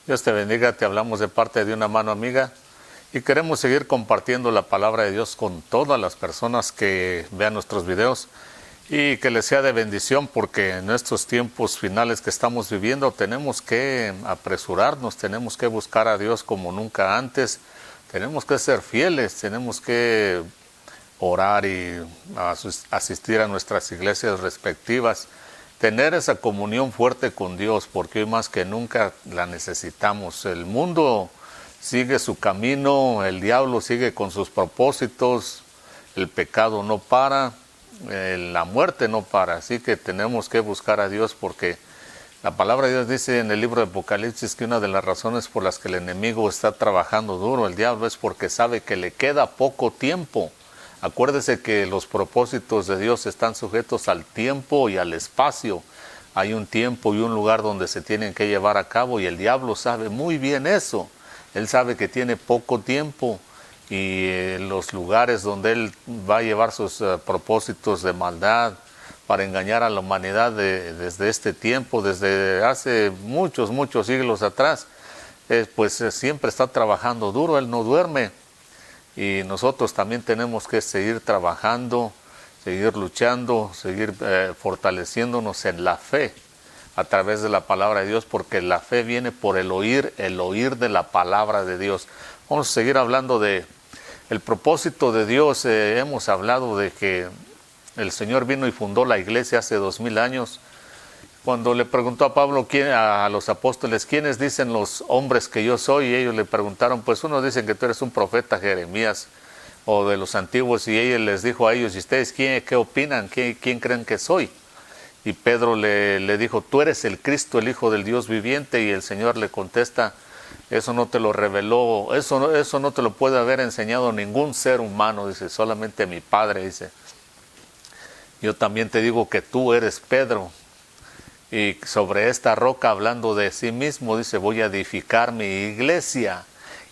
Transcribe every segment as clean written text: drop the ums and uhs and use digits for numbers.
Dios te bendiga, te hablamos de parte de una mano amiga y queremos seguir compartiendo la palabra de Dios con todas las personas que vean nuestros videos y que les sea de bendición, porque en estos tiempos finales que estamos viviendo tenemos que apresurarnos, tenemos que buscar a Dios como nunca antes, tenemos que ser fieles, tenemos que orar y asistir a nuestras iglesias respectivas, tener esa comunión fuerte con Dios, porque hoy más que nunca la necesitamos. El mundo sigue su camino, el diablo sigue con sus propósitos, el pecado no para, la muerte no para, así que tenemos que buscar a Dios, porque la palabra de Dios dice en el libro de Apocalipsis que una de las razones por las que el enemigo está trabajando duro, el diablo, es porque sabe que le queda poco tiempo. Acuérdese que los propósitos de Dios están sujetos al tiempo y al espacio. Hay un tiempo y un lugar donde se tienen que llevar a cabo, y el diablo sabe muy bien eso. Él sabe que tiene poco tiempo, y los lugares donde él va a llevar sus propósitos de maldad para engañar a la humanidad desde este tiempo, desde hace muchos siglos atrás, pues siempre está trabajando duro, él no duerme. Y nosotros también tenemos que seguir trabajando, seguir luchando, seguir fortaleciéndonos en la fe a través de la palabra de Dios, porque la fe viene por el oír de la palabra de Dios. Vamos a seguir hablando de el propósito de Dios. Hemos hablado de que el Señor vino y fundó la iglesia hace 2000 años. Cuando le preguntó a Pablo, a los apóstoles, ¿quiénes dicen los hombres que yo soy? Y ellos le preguntaron, pues unos dicen que tú eres un profeta, Jeremías, o de los antiguos. Y él les dijo a ellos, ¿y ustedes qué opinan? ¿Quién creen que soy? Y Pedro le dijo, tú eres el Cristo, el Hijo del Dios viviente. Y el Señor le contesta, eso no te lo reveló, eso no te lo puede haber enseñado ningún ser humano, dice, solamente mi Padre, dice. Yo también te digo que tú eres Pedro, y sobre esta roca, hablando de sí mismo, dice, voy a edificar mi iglesia,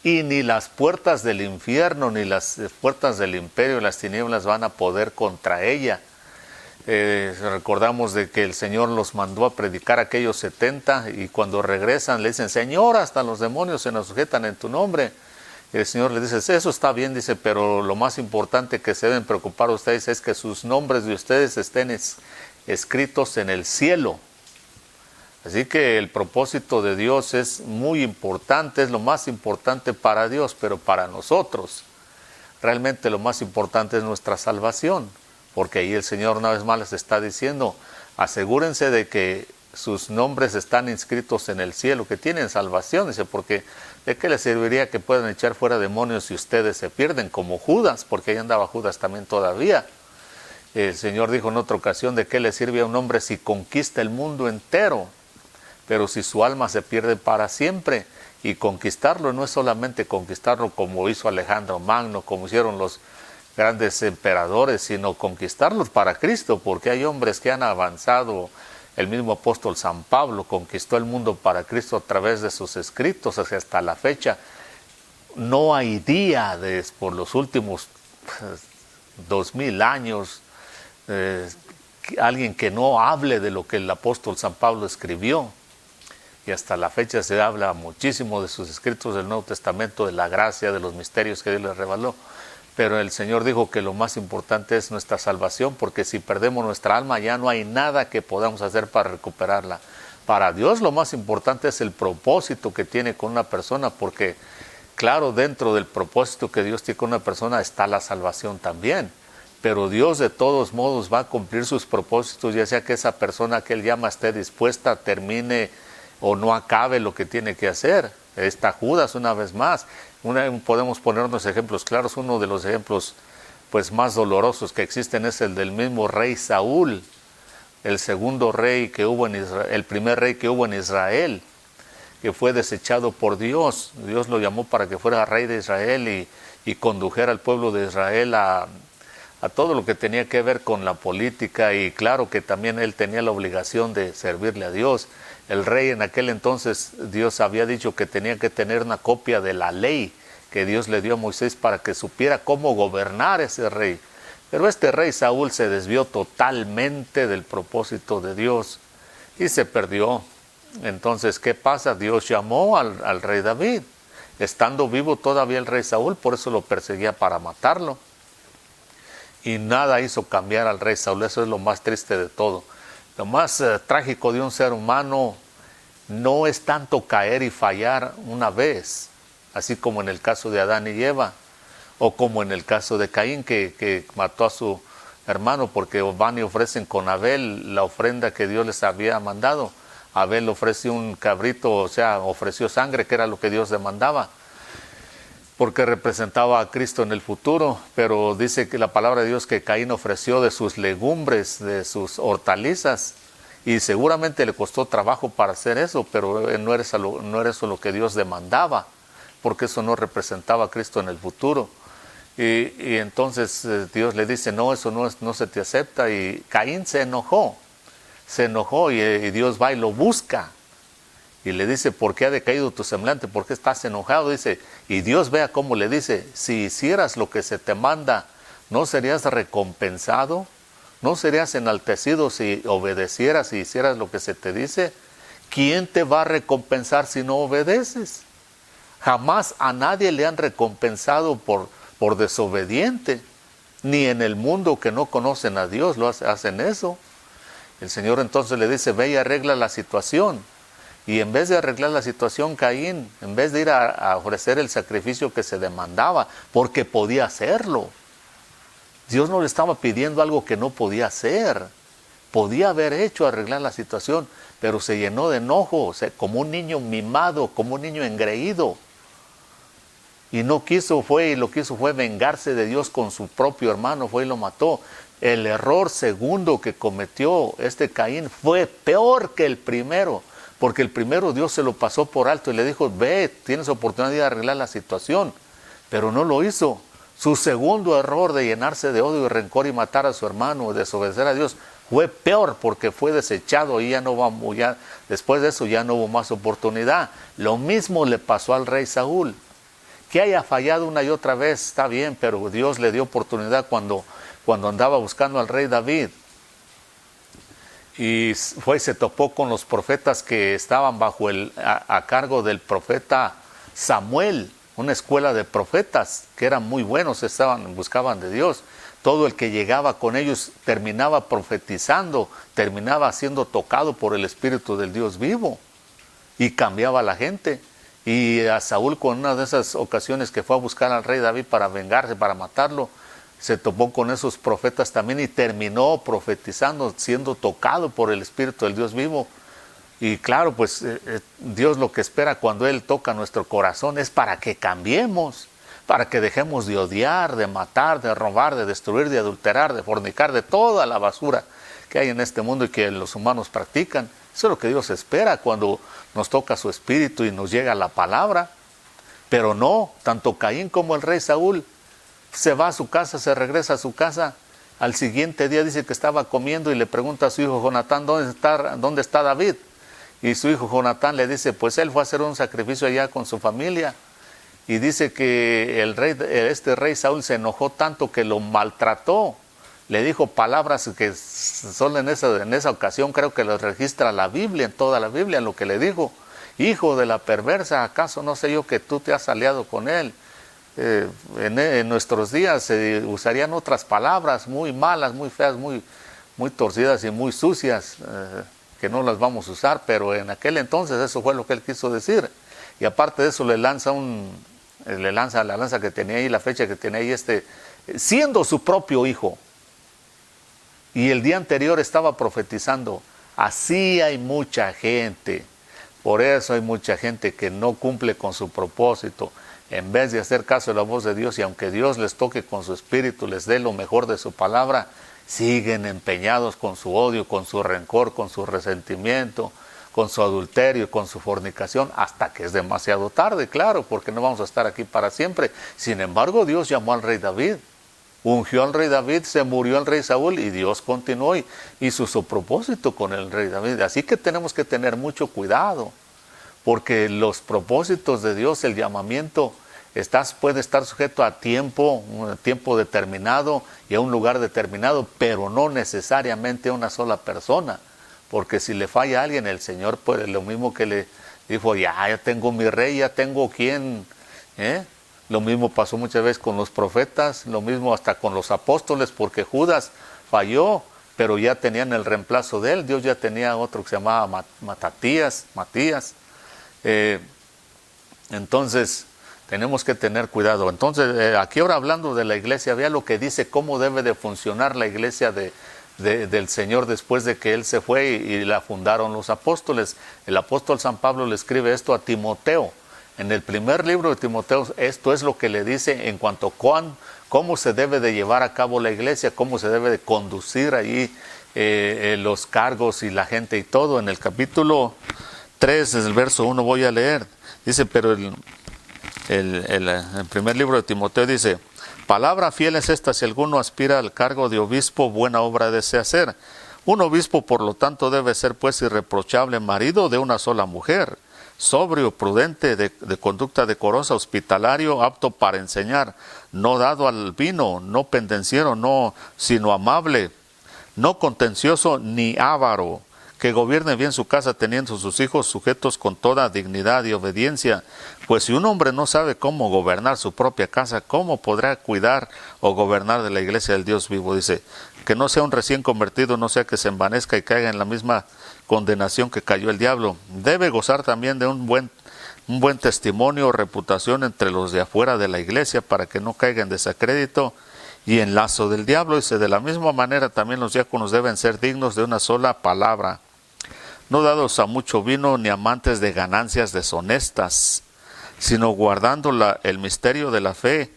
y ni las puertas del infierno, ni las puertas del imperio de las tinieblas van a poder contra ella. Recordamos de que el Señor los mandó a predicar a aquellos 70, y cuando regresan le dicen, Señor, hasta los demonios se nos sujetan en tu nombre. Y el Señor les dice, eso está bien, dice, pero lo más importante que se deben preocupar ustedes es que sus nombres de ustedes estén escritos en el cielo. Así que el propósito de Dios es muy importante, es lo más importante para Dios, pero para nosotros realmente lo más importante es nuestra salvación, porque ahí el Señor una vez más les está diciendo, asegúrense de que sus nombres están inscritos en el cielo, que tienen salvación, dice, porque ¿de qué les serviría que puedan echar fuera demonios si ustedes se pierden, como Judas? Porque ahí andaba Judas también todavía. El Señor dijo en otra ocasión, ¿de qué le sirve a un hombre si conquista el mundo entero, pero si su alma se pierde para siempre? Y conquistarlo no es solamente conquistarlo como hizo Alejandro Magno, como hicieron los grandes emperadores, sino conquistarlos para Cristo, porque hay hombres que han avanzado. El mismo apóstol San Pablo conquistó el mundo para Cristo a través de sus escritos, hasta la fecha. No hay día por los últimos 2000 años alguien que no hable de lo que el apóstol San Pablo escribió. Y hasta la fecha se habla muchísimo de sus escritos del Nuevo Testamento, de la gracia, de los misterios que Dios les reveló. Pero el Señor dijo que lo más importante es nuestra salvación, porque si perdemos nuestra alma ya no hay nada que podamos hacer para recuperarla. Para Dios lo más importante es el propósito que tiene con una persona, porque claro, dentro del propósito que Dios tiene con una persona está la salvación también. Pero Dios de todos modos va a cumplir sus propósitos, ya sea que esa persona que Él llama esté dispuesta, termine o no acabe lo que tiene que hacer. Está Judas una vez más. Podemos ponernos ejemplos claros. Uno de los ejemplos pues más dolorosos que existen es el del mismo rey Saúl, el segundo rey que hubo en Israel, el primer rey que hubo en Israel, que fue desechado por Dios. Dios lo llamó para que fuera rey de Israel y condujera al pueblo de Israel a todo lo que tenía que ver con la política, y claro que también él tenía la obligación de servirle a Dios. El rey en aquel entonces, Dios había dicho que tenía que tener una copia de la ley que Dios le dio a Moisés para que supiera cómo gobernar ese rey. Pero este rey Saúl se desvió totalmente del propósito de Dios y se perdió. Entonces, ¿qué pasa? Dios llamó al rey David, estando vivo todavía el rey Saúl, por eso lo perseguía para matarlo. Y nada hizo cambiar al rey Saúl, eso es lo más triste de todo. Lo más trágico de un ser humano no es tanto caer y fallar una vez, así como en el caso de Adán y Eva, o como en el caso de Caín, que mató a su hermano, porque van y ofrecen con Abel la ofrenda que Dios les había mandado. Abel ofreció un cabrito, o sea, ofreció sangre, que era lo que Dios demandaba, porque representaba a Cristo en el futuro. Pero dice que la palabra de Dios que Caín ofreció de sus legumbres, de sus hortalizas, y seguramente le costó trabajo para hacer eso, pero no era eso lo que Dios demandaba, porque eso no representaba a Cristo en el futuro. Y entonces Dios le dice, no, eso no se te acepta, y Caín se enojó y Dios va y lo busca. Y le dice, ¿por qué ha decaído tu semblante? ¿Por qué estás enojado? Dice, y Dios vea cómo le dice, si hicieras lo que se te manda, ¿no serías recompensado? ¿No serías enaltecido si obedecieras y hicieras lo que se te dice? ¿Quién te va a recompensar si no obedeces? Jamás a nadie le han recompensado por desobediente, ni en el mundo que no conocen a Dios hacen eso. El Señor entonces le dice, ve y arregla la situación. Y en vez de arreglar la situación, Caín, en vez de ir a ofrecer el sacrificio que se demandaba, porque podía hacerlo, Dios no le estaba pidiendo algo que no podía hacer. Podía haber hecho arreglar la situación, pero se llenó de enojo, como un niño mimado, como un niño engreído. Y lo que hizo fue vengarse de Dios con su propio hermano, fue y lo mató. El error segundo que cometió este Caín fue peor que el primero, porque el primero Dios se lo pasó por alto y le dijo, ve, tienes oportunidad de arreglar la situación, pero no lo hizo. Su segundo error de llenarse de odio y rencor y matar a su hermano, desobedecer a Dios, fue peor porque fue desechado y después de eso ya no hubo más oportunidad. Lo mismo le pasó al rey Saúl. Que haya fallado una y otra vez está bien, pero Dios le dio oportunidad cuando andaba buscando al rey David. Y se topó con los profetas que estaban a cargo del profeta Samuel, una escuela de profetas que eran muy buenos, buscaban de Dios. Todo el que llegaba con ellos terminaba profetizando, terminaba siendo tocado por el Espíritu del Dios vivo y cambiaba a la gente. Y a Saúl, con una de esas ocasiones que fue a buscar al rey David para vengarse, para matarlo, se topó con esos profetas también y terminó profetizando, siendo tocado por el Espíritu del Dios vivo. Y claro, pues Dios lo que espera cuando Él toca nuestro corazón es para que cambiemos, para que dejemos de odiar, de matar, de robar, de destruir, de adulterar, de fornicar, de toda la basura que hay en este mundo y que los humanos practican. Eso es lo que Dios espera cuando nos toca su espíritu y nos llega la palabra. Pero no, tanto Caín como el rey Saúl se va a su casa, se regresa a su casa. Al siguiente día dice que estaba comiendo y le pregunta a su hijo Jonatán, ¿dónde está David? Y su hijo Jonatán le dice, pues él fue a hacer un sacrificio allá con su familia. Y dice que este rey Saúl se enojó tanto que lo maltrató. Le dijo palabras que solo en esa ocasión creo que lo registra la Biblia, en toda la Biblia, lo que le dijo. Hijo de la perversa, ¿acaso no sé yo que tú te has aliado con él? En nuestros días se usarían otras palabras muy malas, muy feas, muy torcidas y muy sucias, que no las vamos a usar, pero en aquel entonces eso fue lo que él quiso decir. Y aparte de eso le lanza la lanza que tenía ahí, la flecha que tenía ahí, siendo su propio hijo. Y el día anterior estaba profetizando. Así hay mucha gente. Por eso hay mucha gente que no cumple con su propósito. En vez de hacer caso a la voz de Dios, y aunque Dios les toque con su espíritu, les dé lo mejor de su palabra, siguen empeñados con su odio, con su rencor, con su resentimiento, con su adulterio, con su fornicación, hasta que es demasiado tarde, claro, porque no vamos a estar aquí para siempre. Sin embargo, Dios llamó al rey David. Ungió al rey David, se murió el rey Saúl y Dios continuó y hizo su propósito con el rey David. Así que tenemos que tener mucho cuidado, porque los propósitos de Dios, el llamamiento, puede estar sujeto a un tiempo determinado y a un lugar determinado, pero no necesariamente a una sola persona, porque si le falla a alguien, el Señor, pues lo mismo que le dijo, ya tengo mi rey, ya tengo quien, Lo mismo pasó muchas veces con los profetas, lo mismo hasta con los apóstoles, porque Judas falló, pero ya tenían el reemplazo de él. Dios ya tenía otro que se llamaba Matías. Entonces, tenemos que tener cuidado. Entonces, aquí ahora hablando de la iglesia, vea lo que dice, cómo debe de funcionar la iglesia del Señor después de que Él se fue y la fundaron los apóstoles. El apóstol San Pablo le escribe esto a Timoteo. En el primer libro de Timoteo, esto es lo que le dice en cuanto a cómo se debe de llevar a cabo la iglesia, cómo se debe de conducir allí los cargos y la gente y todo. En el capítulo 3, en el verso 1 voy a leer. Dice, pero el primer libro de Timoteo dice, palabra fiel es esta, si alguno aspira al cargo de obispo, buena obra desea hacer. Un obispo, por lo tanto, debe ser pues irreprochable, marido de una sola mujer, sobrio, prudente, de conducta decorosa, hospitalario, apto para enseñar, no dado al vino, no pendenciero, no, sino amable, no contencioso ni avaro, que gobierne bien su casa, teniendo sus hijos sujetos con toda dignidad y obediencia. Pues si un hombre no sabe cómo gobernar su propia casa, ¿cómo podrá cuidar o gobernar de la iglesia del Dios vivo? Dice, que no sea un recién convertido, no sea que se envanezca y caiga en la misma condenación que cayó el diablo. Debe gozar también de un buen testimonio o reputación entre los de afuera de la iglesia, para que no caiga en desacrédito y en lazo del diablo. Dice, de la misma manera también los diáconos deben ser dignos de una sola palabra, no dados a mucho vino ni amantes de ganancias deshonestas, sino guardando el misterio de la fe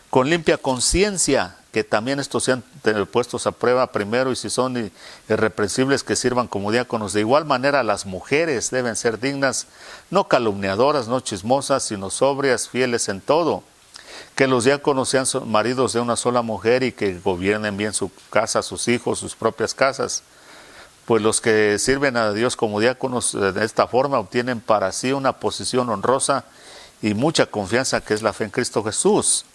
con limpia conciencia, que también estos sean puestos a prueba primero, y si son irreprensibles, que sirvan como diáconos. De igual manera las mujeres deben ser dignas, no calumniadoras, no chismosas, sino sobrias, fieles en todo. Que los diáconos sean maridos de una sola mujer y que gobiernen bien su casa, sus hijos, sus propias casas. Pues los que sirven a Dios como diáconos de esta forma obtienen para sí una posición honrosa y mucha confianza, que es la fe en Cristo Jesús.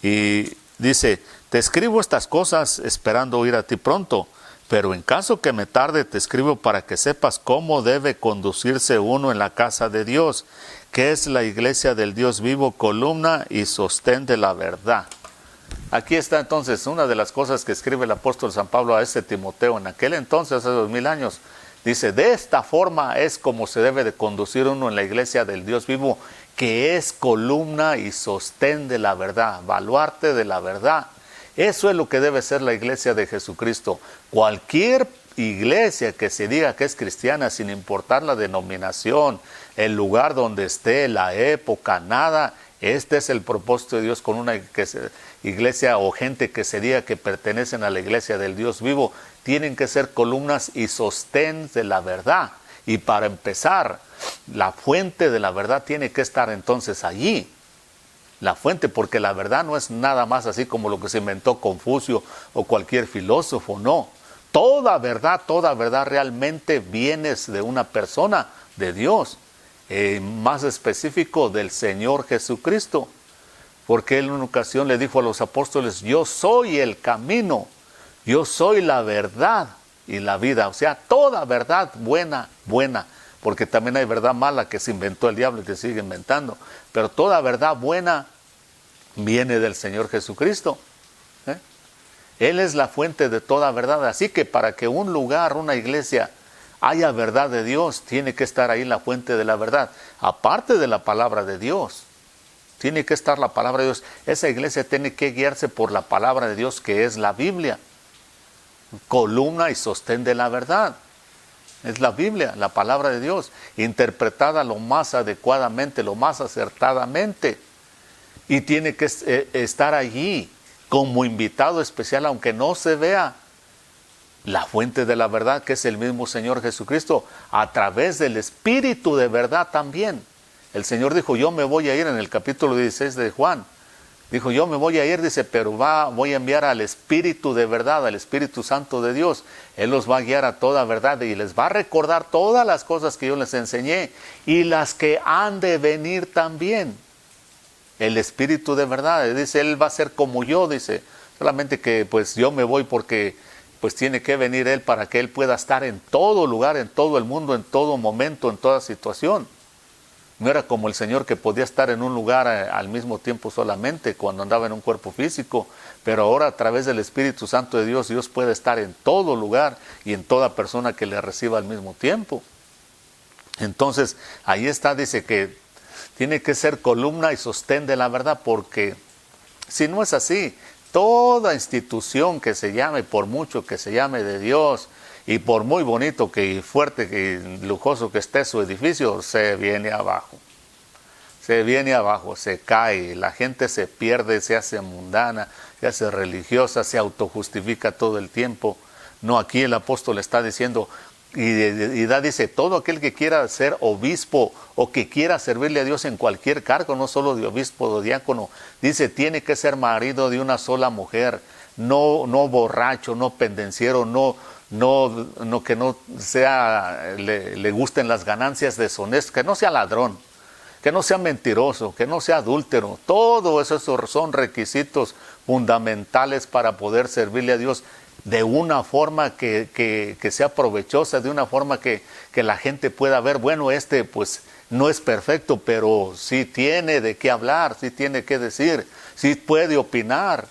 Y dice, te escribo estas cosas esperando oír a ti pronto, pero en caso que me tarde te escribo para que sepas cómo debe conducirse uno en la casa de Dios, que es la iglesia del Dios vivo, columna y sostén de la verdad. Aquí está entonces una de las cosas que escribe el apóstol San Pablo a este Timoteo en aquel entonces, hace 2000 años. Dice, de esta forma es como se debe de conducir uno en la iglesia del Dios vivo, que es columna y sostén de la verdad, baluarte de la verdad. Eso es lo que debe ser la iglesia de Jesucristo. Cualquier iglesia que se diga que es cristiana, sin importar la denominación, el lugar donde esté, la época, nada, este es el propósito de Dios con una iglesia o gente que se diga que pertenecen a la iglesia del Dios vivo. Tienen que ser columnas y sostén de la verdad. Y para empezar, la fuente de la verdad tiene que estar entonces allí. La fuente, porque la verdad no es nada más así como lo que se inventó Confucio o cualquier filósofo, no. Toda verdad realmente viene de una persona, de Dios, más específico del Señor Jesucristo. Porque Él en una ocasión le dijo a los apóstoles, yo soy el camino, yo soy la verdad y la vida. O sea, toda verdad buena, porque también hay verdad mala que se inventó el diablo y que sigue inventando. Pero toda verdad buena viene del Señor Jesucristo. Él es la fuente de toda verdad. Así que para que un lugar, una iglesia, haya verdad de Dios, tiene que estar ahí la fuente de la verdad. Aparte de la palabra de Dios, tiene que estar la palabra de Dios. Esa iglesia tiene que guiarse por la palabra de Dios, que es la Biblia. Columna y sostén de la verdad. Es la Biblia, la palabra de Dios, interpretada lo más adecuadamente, lo más acertadamente. Y tiene que estar allí como invitado especial, aunque no se vea, la fuente de la verdad, que es el mismo Señor Jesucristo, a través del Espíritu de verdad también. El Señor dijo, yo me voy a ir, en el capítulo 16 de Juan. Dijo, yo me voy a ir, dice, pero voy a enviar al Espíritu de verdad, al Espíritu Santo de Dios. Él los va a guiar a toda verdad y les va a recordar todas las cosas que yo les enseñé y las que han de venir también. El Espíritu de verdad, dice, Él va a ser como yo, dice. Solamente que pues yo me voy porque pues tiene que venir Él para que Él pueda estar en todo lugar, en todo el mundo, en todo momento, en toda situación. No era como el Señor que podía estar en un lugar al mismo tiempo solamente cuando andaba en un cuerpo físico, pero ahora a través del Espíritu Santo de Dios, Dios puede estar en todo lugar y en toda persona que le reciba al mismo tiempo. Entonces, ahí está, dice que tiene que ser columna y sostén de la verdad, porque si no es así, toda institución que se llame, por mucho que se llame de Dios, y por muy bonito y fuerte y lujoso que esté su edificio, se viene abajo. Se viene abajo, se cae, la gente se pierde, se hace mundana, se hace religiosa, se autojustifica todo el tiempo. No, aquí el apóstol está diciendo, dice, todo aquel que quiera ser obispo o que quiera servirle a Dios en cualquier cargo, no solo de obispo o de diácono, dice, tiene que ser marido de una sola mujer, no borracho, no pendenciero, que no sea, le gusten las ganancias deshonestas, que no sea ladrón, que no sea mentiroso, que no sea adúltero. Todo eso son requisitos fundamentales para poder servirle a Dios de una forma que sea provechosa, de una forma que la gente pueda ver, bueno, pues no es perfecto, pero sí tiene de qué hablar, sí tiene que decir, sí puede opinar,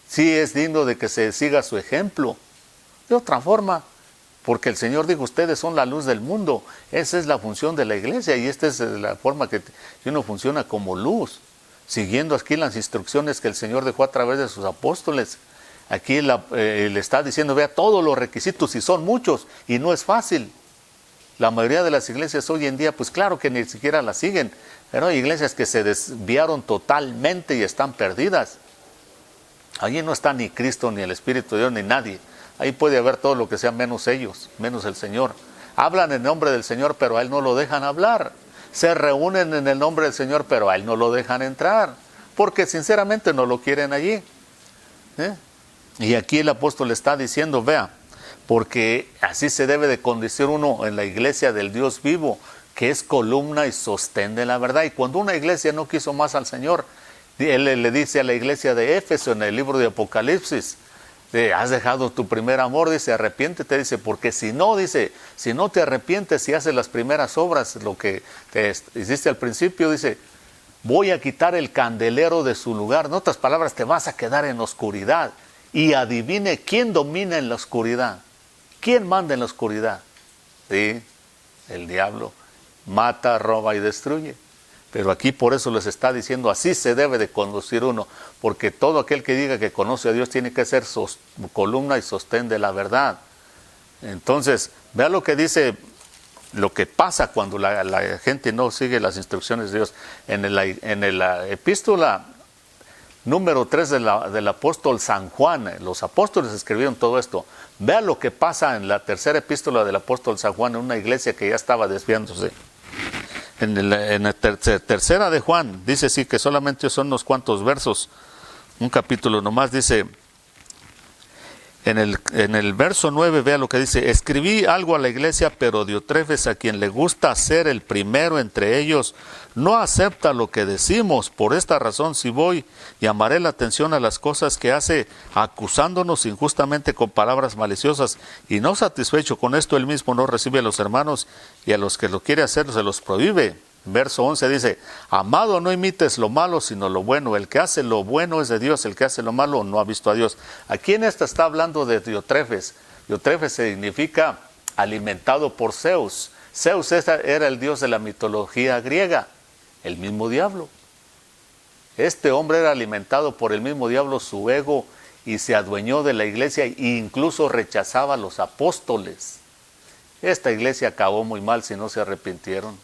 sí es digno de que se siga su ejemplo. De otra forma, porque el Señor dijo, ustedes son la luz del mundo. Esa es la función de la iglesia y esta es la forma que uno funciona como luz, siguiendo aquí las instrucciones que el Señor dejó a través de sus apóstoles. Aquí le está diciendo, vea todos los requisitos y son muchos y no es fácil. La mayoría de las iglesias hoy en día, pues claro que ni siquiera las siguen, pero hay iglesias que se desviaron totalmente y están perdidas. Allí no está ni Cristo, ni el Espíritu de Dios, ni nadie. Ahí puede haber todo lo que sea menos ellos, menos el Señor. Hablan en nombre del Señor, pero a Él no lo dejan hablar. Se reúnen en el nombre del Señor, pero a Él no lo dejan entrar, porque sinceramente no lo quieren allí. Y aquí el apóstol está diciendo, vea, porque así se debe de conducir uno en la iglesia del Dios vivo, que es columna y sostén de la verdad. Y cuando una iglesia no quiso más al Señor, Él le dice a la iglesia de Éfeso en el libro de Apocalipsis, has dejado tu primer amor, dice, arrepiéntete, dice, porque si no te arrepientes y haces las primeras obras, lo que te hiciste al principio, dice, voy a quitar el candelero de su lugar. En otras palabras, te vas a quedar en oscuridad. Y adivine quién domina en la oscuridad. ¿Quién manda en la oscuridad? Sí, el diablo. Mata, roba y destruye. Pero aquí por eso les está diciendo, así se debe de conducir uno, porque todo aquel que diga que conoce a Dios tiene que ser columna y sostén de la verdad. Entonces, vea lo que dice, lo que pasa cuando la gente no sigue las instrucciones de Dios. En la epístola número 3 del apóstol San Juan, los apóstoles escribieron todo esto. Vea lo que pasa en la tercera epístola del apóstol San Juan, en una iglesia que ya estaba desviándose. En la tercera de Juan, dice sí que solamente son unos cuantos versos, un capítulo nomás, dice, en el verso 9, vea lo que dice, escribí algo a la iglesia, pero Diotrefes, a quien le gusta ser el primero entre ellos, no acepta lo que decimos. Por esta razón, si voy, llamaré la atención a las cosas que hace, acusándonos injustamente con palabras maliciosas, y no satisfecho con esto, él mismo no recibe a los hermanos, y a los que lo quiere hacer se los prohíbe. Verso 11 dice, amado, no imites lo malo, sino lo bueno. El que hace lo bueno es de Dios, el que hace lo malo no ha visto a Dios. Aquí en esta está hablando de Diotrefes. Diotrefes significa alimentado por Zeus. Zeus era el dios de la mitología griega, el mismo diablo. Este hombre era alimentado por el mismo diablo, su ego, y se adueñó de la iglesia e incluso rechazaba a los apóstoles. Esta iglesia acabó muy mal si no se arrepintieron.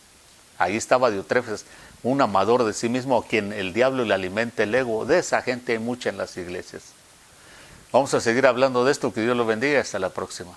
Ahí estaba Diotrefes, un amador de sí mismo a quien el diablo le alimenta el ego. De esa gente hay mucha en las iglesias. Vamos a seguir hablando de esto, que Dios lo bendiga, hasta la próxima.